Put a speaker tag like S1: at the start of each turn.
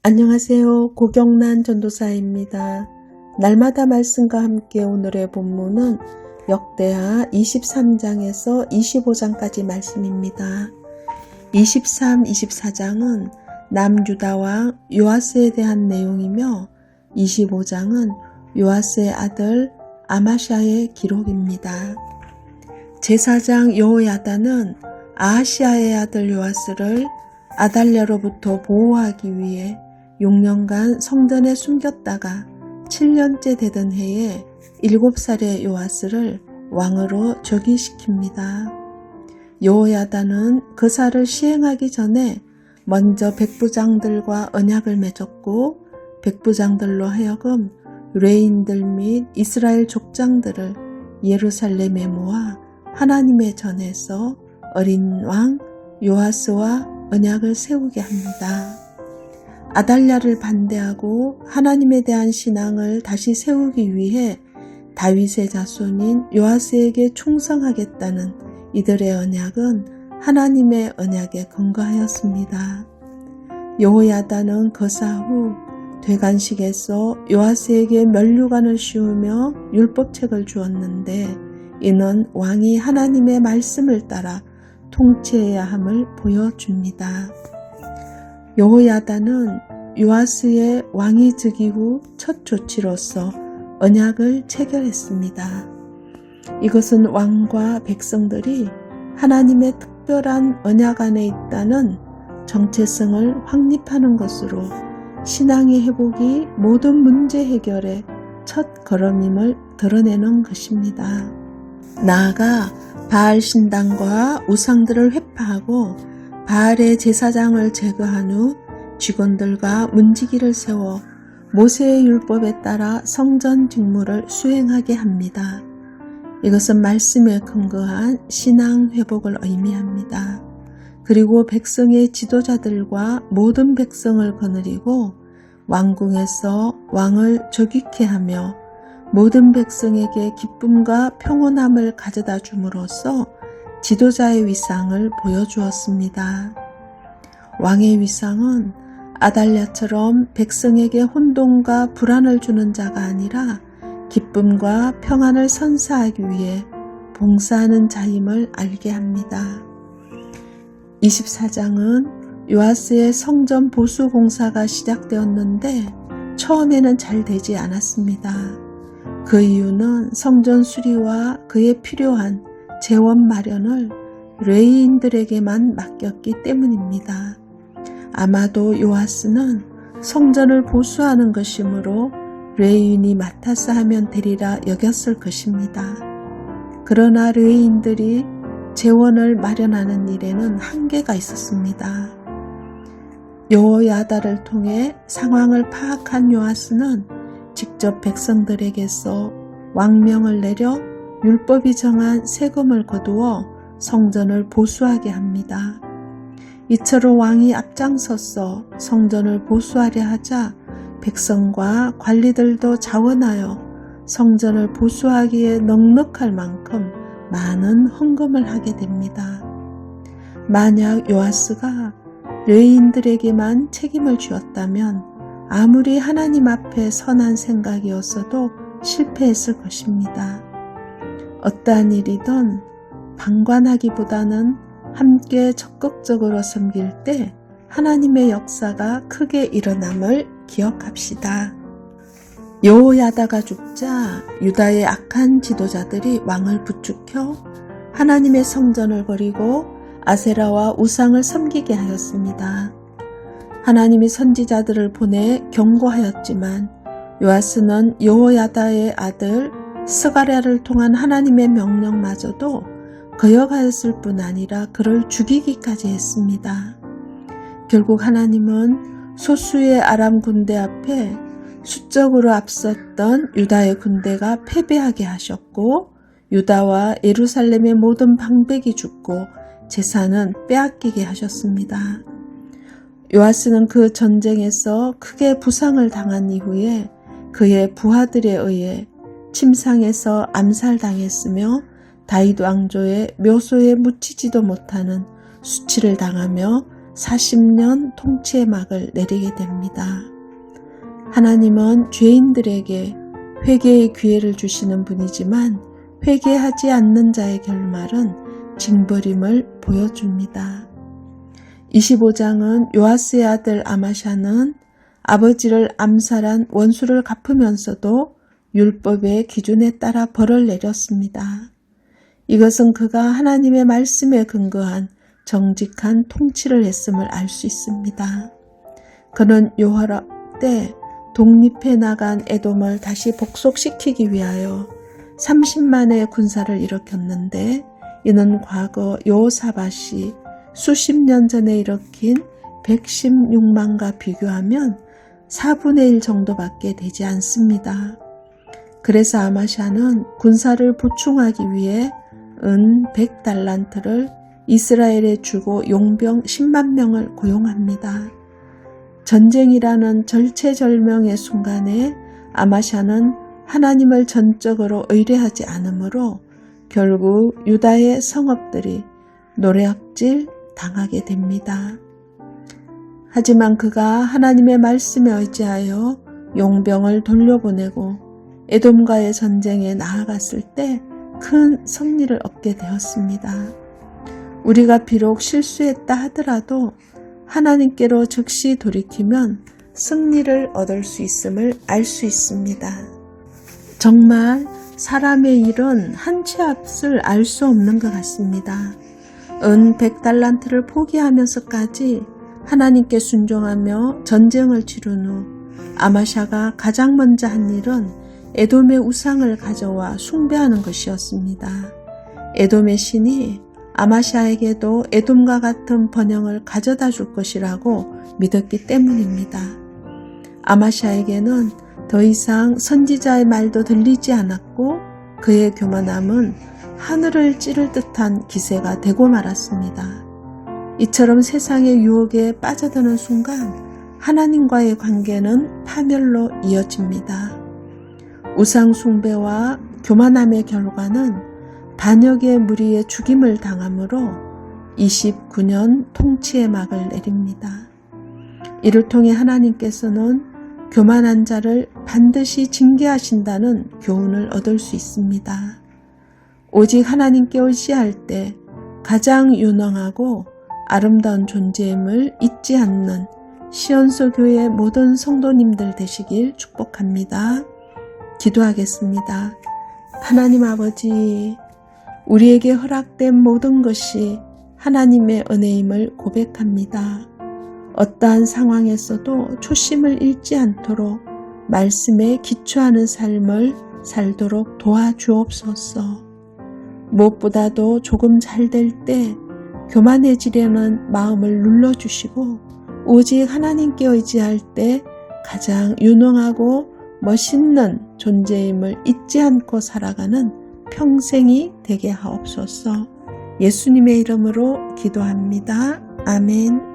S1: 안녕하세요. 고경란 전도사입니다. 날마다 말씀과 함께 오늘의 본문은 역대하 23장에서 25장까지 말씀입니다. 23, 24장은 남유다 왕 요아스에 대한 내용이며 25장은 요아스의 아들 아마샤의 기록입니다. 제사장 여호야다는 아하시아의 아들 요아스를 아달랴로부터 보호하기 위해 6년간 성전에 숨겼다가 7년째 되던 해에 7살의 요아스를 왕으로 즉위시킵니다. 여호야다는 그 사를 시행하기 전에 먼저 백부장들과 언약을 맺었고 백부장들로 하여금 레위인들 및 이스라엘 족장들을 예루살렘에 모아 하나님의 전에서 어린 왕 요아스와 언약을 세우게 합니다. 아달랴를 반대하고 하나님에 대한 신앙을 다시 세우기 위해 다윗의 자손인 요아스에게 충성하겠다는 이들의 언약은 하나님의 언약에 근거하였습니다. 여호야다는 거사 후 되관식에서 요아스에게 면류관을 씌우며 율법책을 주었는데 이는 왕이 하나님의 말씀을 따라 통치해야 함을 보여줍니다. 여호야다는 요아스의 왕위 즉위 후 첫 조치로서 언약을 체결했습니다. 이것은 왕과 백성들이 하나님의 특별한 언약 안에 있다는 정체성을 확립하는 것으로 신앙의 회복이 모든 문제 해결의 첫 걸음임을 드러내는 것입니다. 나아가 바알 신당과 우상들을 회파하고 바알의 제사장을 제거한 후 직원들과 문지기를 세워 모세의 율법에 따라 성전 직무를 수행하게 합니다. 이것은 말씀에 근거한 신앙 회복을 의미합니다. 그리고 백성의 지도자들과 모든 백성을 거느리고 왕궁에서 왕을 즉위케 하며 모든 백성에게 기쁨과 평온함을 가져다 줌으로써 지도자의 위상을 보여주었습니다. 왕의 위상은 아달랴처럼 백성에게 혼돈과 불안을 주는 자가 아니라 기쁨과 평안을 선사하기 위해 봉사하는 자임을 알게 합니다. 24장은 요아스의 성전 보수 공사가 시작되었는데 처음에는 잘 되지 않았습니다. 그 이유는 성전 수리와 그에 필요한 재원 마련을 레위인들에게만 맡겼기 때문입니다. 아마도 요아스는 성전을 보수하는 것이므로 레위인이 맡아서 하면 되리라 여겼을 것입니다. 그러나 레위인들이 재원을 마련하는 일에는 한계가 있었습니다. 여호야다를 통해 상황을 파악한 요아스는 직접 백성들에게서 왕명을 내려 율법이 정한 세금을 거두어 성전을 보수하게 합니다. 이처럼 왕이 앞장서서 성전을 보수하려 하자 백성과 관리들도 자원하여 성전을 보수하기에 넉넉할 만큼 많은 헌금을 하게 됩니다. 만약 요아스가 레위인들에게만 책임을 주었다면 아무리 하나님 앞에 선한 생각이었어도 실패했을 것입니다. 어떠한 일이든 방관하기보다는 함께 적극적으로 섬길 때 하나님의 역사가 크게 일어남을 기억합시다. 여호야다가 죽자 유다의 악한 지도자들이 왕을 부추겨 하나님의 성전을 버리고 아세라와 우상을 섬기게 하였습니다. 하나님이 선지자들을 보내 경고하였지만 요아스는 여호야다의 아들 스가랴를 통한 하나님의 명령마저도 거역하였을 뿐 아니라 그를 죽이기까지 했습니다. 결국 하나님은 소수의 아람 군대 앞에 수적으로 앞섰던 유다의 군대가 패배하게 하셨고 유다와 예루살렘의 모든 방백이 죽고 재산은 빼앗기게 하셨습니다. 요아스는 그 전쟁에서 크게 부상을 당한 이후에 그의 부하들에 의해 침상에서 암살당했으며 다윗 왕조의 묘소에 묻히지도 못하는 수치를 당하며 40년 통치의 막을 내리게 됩니다. 하나님은 죄인들에게 회개의 기회를 주시는 분이지만 회개하지 않는 자의 결말은 징벌임을 보여줍니다. 25장은 요아스의 아들 아마샤는 아버지를 암살한 원수를 갚으면서도 율법의 기준에 따라 벌을 내렸습니다. 이것은 그가 하나님의 말씀에 근거한 정직한 통치를 했음을 알 수 있습니다. 그는 여호와 때 독립해 나간 에돔을 다시 복속시키기 위하여 30만의 군사를 일으켰는데 이는 과거 여호사밧이 수십 년 전에 일으킨 116만과 비교하면 4분의 1 정도밖에 되지 않습니다. 그래서 아마샤는 군사를 보충하기 위해 은 100달란트를 이스라엘에 주고 용병 10만 명을 고용합니다. 전쟁이라는 절체절명의 순간에 아마샤는 하나님을 전적으로 의뢰하지 않으므로 결국 유다의 성읍들이 노략질 당하게 됩니다. 하지만 그가 하나님의 말씀에 의지하여 용병을 돌려보내고 에돔과의 전쟁에 나아갔을 때 큰 승리를 얻게 되었습니다. 우리가 비록 실수했다 하더라도 하나님께로 즉시 돌이키면 승리를 얻을 수 있음을 알 수 있습니다. 정말 사람의 일은 한 치 앞을 알 수 없는 것 같습니다. 은 100달란트를 포기하면서까지 하나님께 순종하며 전쟁을 치른 후 아마샤가 가장 먼저 한 일은 에돔의 우상을 가져와 숭배하는 것이었습니다. 에돔의 신이 아마샤에게도 에돔과 같은 번영을 가져다 줄 것이라고 믿었기 때문입니다. 아마샤에게는 더 이상 선지자의 말도 들리지 않았고 그의 교만함은 하늘을 찌를 듯한 기세가 되고 말았습니다. 이처럼 세상의 유혹에 빠져드는 순간 하나님과의 관계는 파멸로 이어집니다. 우상 숭배와 교만함의 결과는 반역의 무리의 죽임을 당하므로 29년 통치의 막을 내립니다. 이를 통해 하나님께서는 교만한 자를 반드시 징계하신다는 교훈을 얻을 수 있습니다. 오직 하나님께 의지할 때 가장 유능하고 아름다운 존재임을 잊지 않는 시온서 교회 모든 성도님들 되시길 축복합니다. 기도하겠습니다. 하나님 아버지, 우리에게 허락된 모든 것이 하나님의 은혜임을 고백합니다. 어떠한 상황에서도 초심을 잃지 않도록 말씀에 기초하는 삶을 살도록 도와주옵소서. 무엇보다도 조금 잘 될 때 교만해지려는 마음을 눌러주시고 오직 하나님께 의지할 때 가장 유능하고 멋있는 존재임을 잊지 않고 살아가는 평생이 되게 하옵소서. 예수님의 이름으로 기도합니다. 아멘.